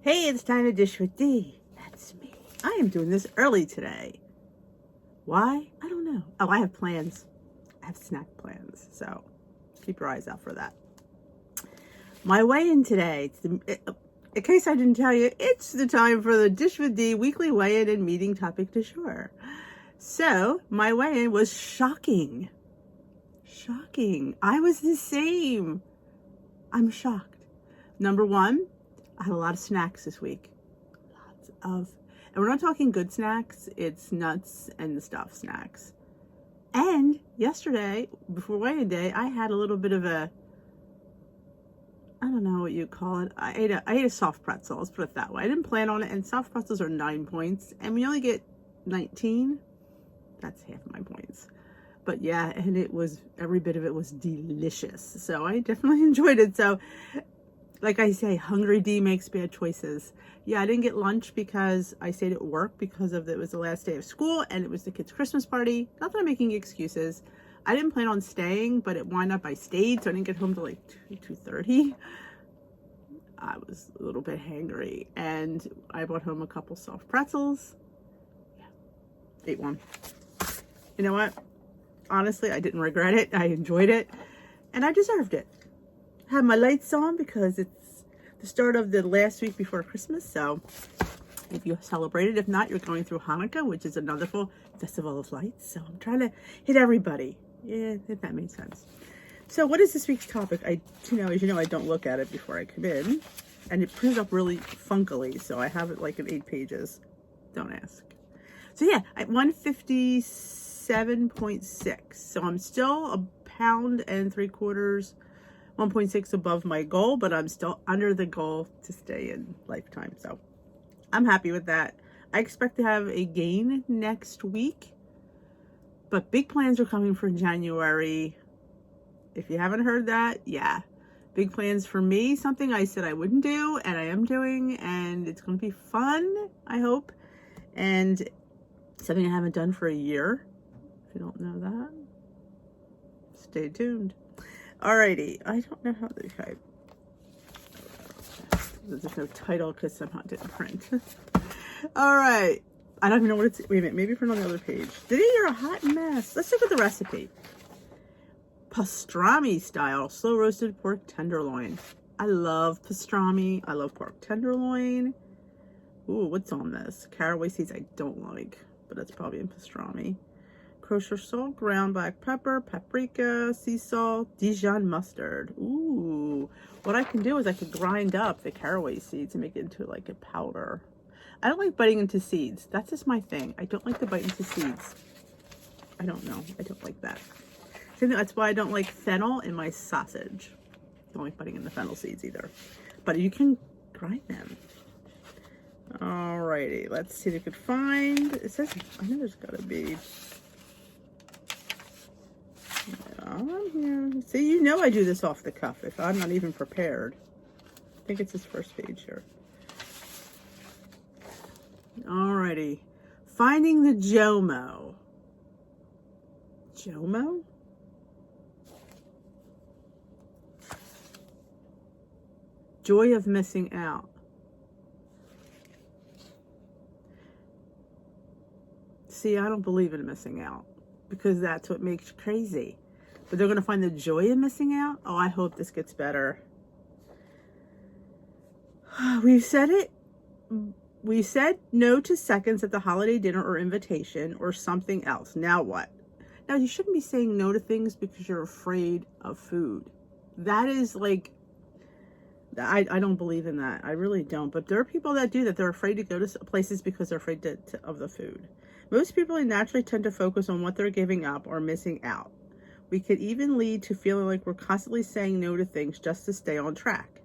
Hey, it's time to dish with D. That's me. I am doing this early today. Why? I don't know. Oh, I have plans. I have snack plans. So keep your eyes out for that. My weigh-in today, in case I didn't tell you, it's the time for the Dish with D weekly weigh-in and meeting topic du jour. So my weigh-in was shocking. Shocking. I was the same. I'm shocked. Number one, I had a lot of snacks this week. And we're not talking good snacks, it's nuts and the stuff snacks. And yesterday, before weigh-in day, I had a little bit of I don't know what you call it. I ate a soft pretzel, let's put it that way. I didn't plan on it, and soft pretzels are 9 points, and we only get 19. That's half my points. But yeah, and every bit of it was delicious. So I definitely enjoyed it. So like I say, hungry D makes bad choices. Yeah, I didn't get lunch because I stayed at work because it was the last day of school and it was the kids' Christmas party. Not that I'm making excuses. I didn't plan on staying, but it wound up I stayed, so I didn't get home till like 2:30. I was a little bit hangry, and I brought home a couple soft pretzels. Yeah, ate one. You know what? Honestly, I didn't regret it. I enjoyed it, and I deserved it. Have my lights on because it's the start of the last week before Christmas. So if you celebrated, if not, you're going through Hanukkah, which is a wonderful festival of lights. So I'm trying to hit everybody. Yeah, if that makes sense. So what is this week's topic? As you know, I don't look at it before I come in, and it prints up really funkily. So I have it like in 8 pages. Don't ask. So yeah, at 157.6. So I'm still 1.75 pounds. 1.6 above my goal, but I'm still under the goal to stay in lifetime. So I'm happy with that. I expect to have a gain next week, but big plans are coming for January. If you haven't heard that, yeah, big plans for me, something I said I wouldn't do and I am doing, and it's going to be fun, I hope, and something I haven't done for a year. If you don't know that, stay tuned. Alrighty, I don't know how to type. There's no title because somehow it didn't print. Alright, I don't even know what it's. Wait a minute, maybe print on the other page. Today you're a hot mess. Let's look at the recipe. Pastrami style slow roasted pork tenderloin. I love pastrami. I love pork tenderloin. Ooh, what's on this? Caraway seeds I don't like, but that's probably in pastrami. Kosher salt, ground black pepper, paprika, sea salt, Dijon mustard. Ooh, what I can do is I can grind up the caraway seeds and make it into like a powder. I don't like biting into seeds. That's just my thing. I don't like to bite into seeds. I don't know. I don't like that. That's why I don't like fennel in my sausage. Don't like biting into fennel seeds either. But you can grind them. Alrighty, let's see if we could find. It says, I know there's gotta be. Here. See, you know I do this off the cuff if I'm not even prepared. I think it's this first page here. Alrighty. Finding the JOMO. JOMO? Joy of missing out. See, I don't believe in missing out because that's what makes you crazy. But they're going to find the joy in missing out? Oh, I hope this gets better. We've said it. We said no to seconds at the holiday dinner or invitation or something else. Now what? Now, you shouldn't be saying no to things because you're afraid of food. That is like, I don't believe in that. I really don't. But there are people that do that. They're afraid to go to places because they're afraid of the food. Most people naturally tend to focus on what they're giving up or missing out. We could even lead to feeling like we're constantly saying no to things just to stay on track.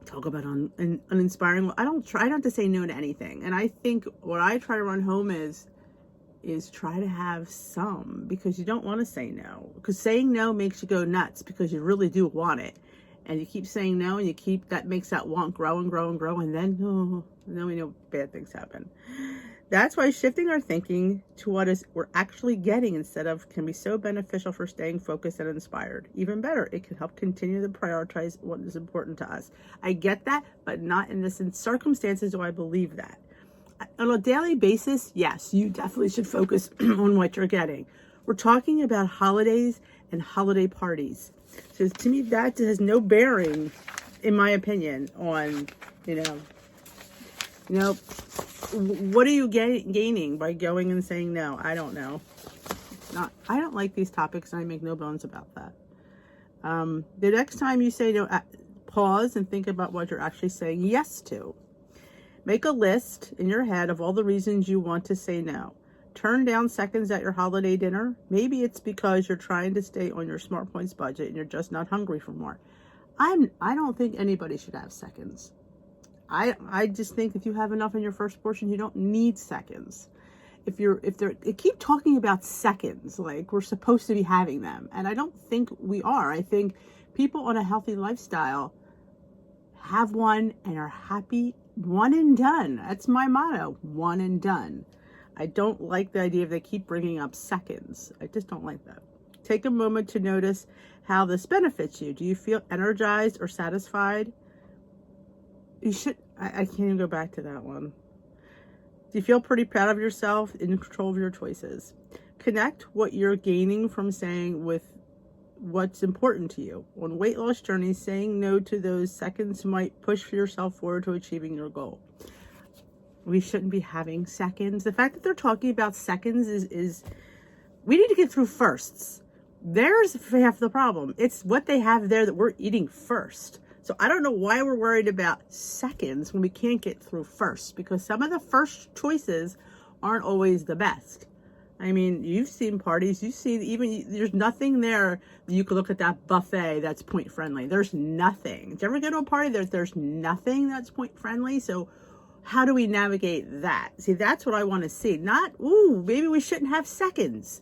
Talk about uninspiring. I don't have to say no to anything. And I think what I try to run home is try to have some, because you don't want to say no. Because saying no makes you go nuts because you really do want it. And you keep saying no, and that makes that want grow and grow and grow. And then we know bad things happen. That's why shifting our thinking to what is we're actually getting instead of can be so beneficial for staying focused and inspired. Even better, it can help continue to prioritize what is important to us. I get that, but not in this circumstances do I believe that. On a daily basis, yes, you definitely should focus on what you're getting. We're talking about holidays and holiday parties. So to me, that has no bearing, in my opinion, on, what are you gaining by going and saying no? I don't know. I don't like these topics, and I make no bones about that. The next time you say no, pause and think about what you're actually saying yes to. Make a list in your head of all the reasons you want to say no. Turn down seconds at your holiday dinner. Maybe it's because you're trying to stay on your Smart Points budget and you're just not hungry for more. I don't think anybody should have seconds. I just think if you have enough in your first portion, you don't need seconds. They keep talking about seconds like we're supposed to be having them, and I don't think we are. I think people on a healthy lifestyle have one and are happy. One and done. That's my motto. One and done. I don't like the idea of they keep bringing up seconds. I just don't like that. Take a moment to notice how this benefits you. Do you feel energized or satisfied? You should. I can't even go back to that one. Do you feel pretty proud of yourself, in control of your choices? Connect what you're gaining from saying with what's important to you. On weight loss journeys, saying no to those seconds might push yourself forward to achieving your goal. We shouldn't be having seconds. The fact that they're talking about seconds is we need to get through firsts. There's half the problem. It's what they have there that we're eating first. So I don't know why we're worried about seconds when we can't get through first, because some of the first choices aren't always the best. I mean, you've seen parties, there's nothing there that you could look at that buffet that's point friendly. There's nothing. Did you ever go to a party there's nothing that's point friendly? So how do we navigate that? See, that's what I want to see. Not, maybe we shouldn't have seconds.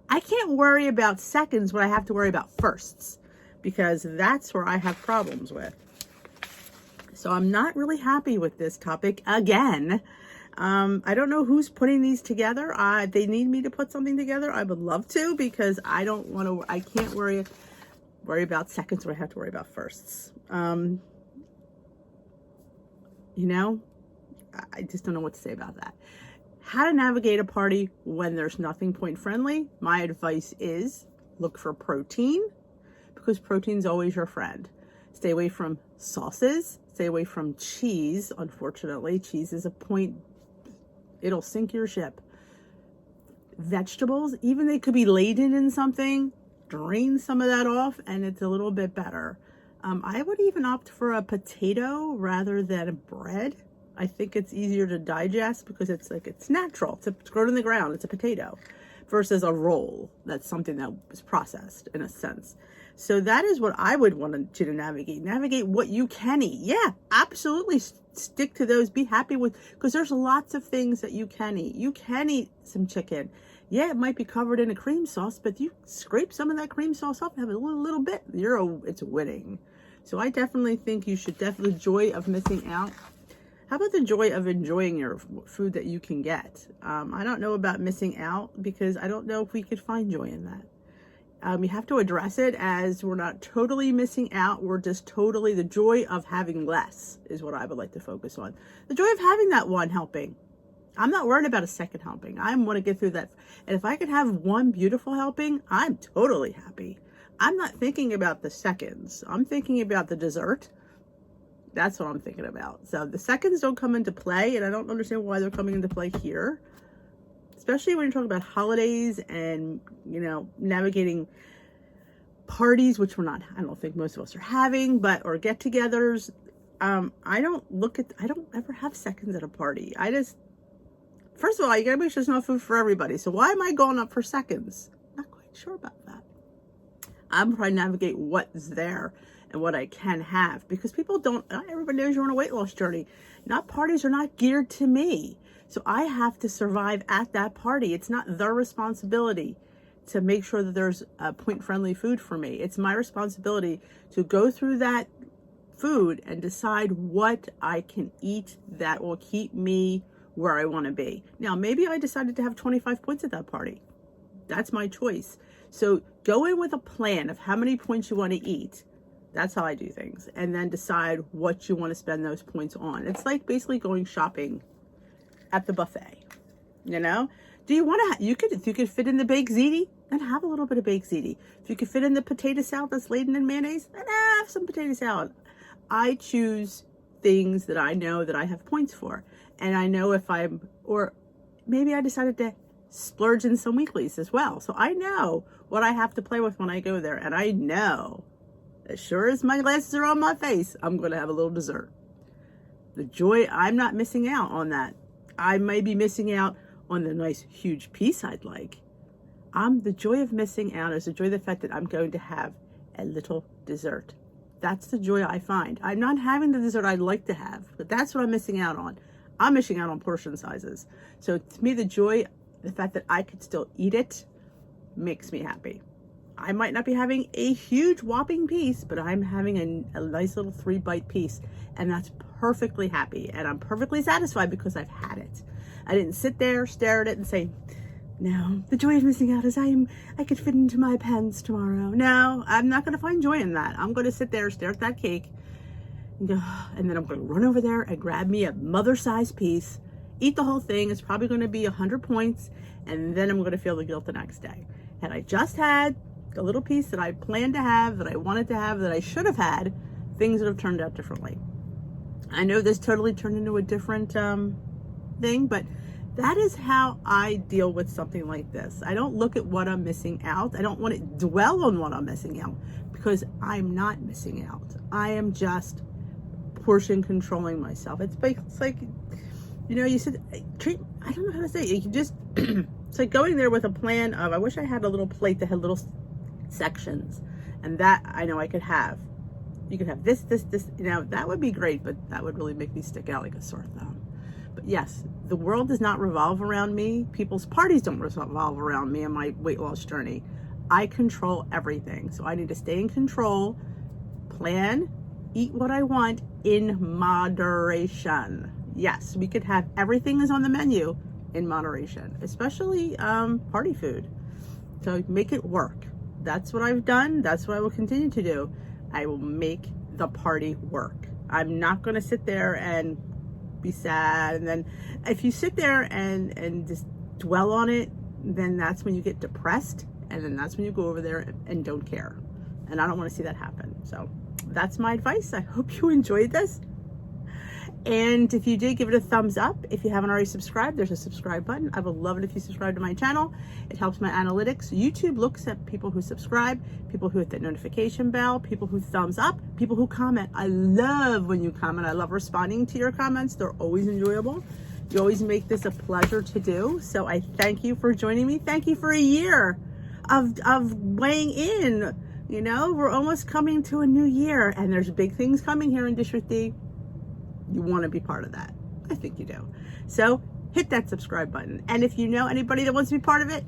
I can't worry about seconds when I have to worry about firsts, because that's where I have problems with. So I'm not really happy with this topic again. I don't know who's putting these together. They need me to put something together. I would love to, because I can't worry about seconds when I have to worry about firsts. I just don't know what to say about that. How to navigate a party when there's nothing point friendly. My advice is look for protein, because protein's always your friend. Stay away from sauces. Stay away from cheese. Unfortunately, cheese is a point. It'll sink your ship. Vegetables, even they could be laden in something, drain some of that off and it's a little bit better. I would even opt for a potato rather than a bread. I think it's easier to digest because it's natural. It's grown in the ground. It's a potato versus a roll. That's something that was processed in a sense. So that is what I would want you to navigate. Navigate what you can eat. Yeah, absolutely. Stick to those. Be happy with, because there's lots of things that you can eat. You can eat some chicken. Yeah, it might be covered in a cream sauce, but you scrape some of that cream sauce off and have a little bit. It's winning. So I definitely think you should definitely joy of missing out. How about the joy of enjoying your food that you can get? I don't know about missing out, because I don't know if we could find joy in that. You have to address it as we're not totally missing out. We're just totally, the joy of having less is what I would like to focus on. The joy of having that one helping. I'm not worried about a second helping. I want to get through that. And if I could have one beautiful helping, I'm totally happy. I'm not thinking about the seconds. I'm thinking about the dessert. That's what I'm thinking about. So the seconds don't come into play, and I don't understand why they're coming into play here. Especially when you're talking about holidays and, navigating parties, which I don't think most of us are having, or get-togethers. I don't ever have seconds at a party. First of all, you gotta make sure there's enough food for everybody. So why am I going up for seconds? Not quite sure about that. I'm trying to navigate what's there and what I can have, because not everybody knows you're on a weight loss journey. Parties are not geared to me. So I have to survive at that party. It's not their responsibility to make sure that there's point-friendly food for me. It's my responsibility to go through that food and decide what I can eat that will keep me where I want to be. Now, maybe I decided to have 25 points at that party. That's my choice. So go in with a plan of how many points you want to eat. That's how I do things. And then decide what you want to spend those points on. It's like basically going shopping at the buffet. You know, do you want to, if you could fit in the baked ziti, then have a little bit of baked ziti. If you could fit in the potato salad that's laden in mayonnaise, then have some potato salad. I choose things that I know that I have points for. And I know if I'm, or maybe I decided to splurge in some weeklies as well. So I know what I have to play with when I go there. And I know, as sure as my glasses are on my face, I'm going to have a little dessert. The joy, I'm not missing out on that. I may be missing out on the nice huge piece I'd like. The joy of missing out is the joy of the fact that I'm going to have a little dessert. That's the joy I find. I'm not having the dessert I'd like to have, but that's what I'm missing out on. I'm missing out on portion sizes. So to me, the joy, the fact that I could still eat it makes me happy. I might not be having a huge whopping piece, but I'm having a nice little 3-bite piece, and that's perfectly happy. And I'm perfectly satisfied because I've had it. I didn't sit there, stare at it and say, no, the joy of missing out is I could fit into my pants tomorrow. No, I'm not going to find joy in that. I'm going to sit there, stare at that cake, and go, and then I'm going to run over there and grab me a mother-sized piece, eat the whole thing. It's probably going to be 100 points, and then I'm going to feel the guilt the next day. Had I just had the little piece that I planned to have, that I wanted to have, that I should have had, things would have turned out differently. I know this totally turned into a different thing, but that is how I deal with something like this. I don't look at what I'm missing out. I don't want to dwell on what I'm missing out, because I'm not missing out. I am just portion controlling myself. It's like, you know, you said, I don't know how to say it. You can just, it's like going there with a plan of, I wish I had a little plate that had little sections, and that I know I could have. You could have this, you know, that would be great, but that would really make me stick out like a sore thumb. But yes, the world does not revolve around me. People's parties don't revolve around me and my weight loss journey. I control everything. So I need to stay in control, plan, eat what I want in moderation. Yes, we could have everything is on the menu in moderation, especially party food. So make it work. That's what I've done. That's what I will continue to do. I will make the party work. I'm not going to sit there and be sad. And then if you sit there and just dwell on it, then that's when you get depressed. And then that's when you go over there and don't care. And I don't want to see that happen. So that's my advice. I hope you enjoyed this. And if you did, give it a thumbs up. If you haven't already subscribed, there's a subscribe button. I would love it if you subscribe to my channel. It helps my analytics. YouTube looks at people who subscribe, people who hit that notification bell, people who thumbs up, people who comment. I love when you comment. I love responding to your comments. They're always enjoyable. You always make this a pleasure to do. So I thank you for joining me. Thank you for a year of weighing in. You know, we're almost coming to a new year, and there's big things coming here in District D. You want to be part of that. I think you do. So hit that subscribe button. And if you know anybody that wants to be part of it,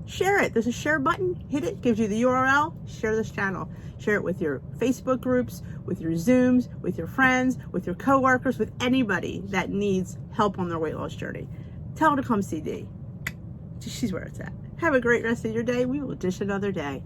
share it. There's a share button. Hit it. Gives you the URL. Share this channel. Share it with your Facebook groups, with your Zooms, with your friends, with your coworkers, with anybody that needs help on their weight loss journey. Tell her to come see Dee. She's where it's at. Have a great rest of your day. We will dish another day.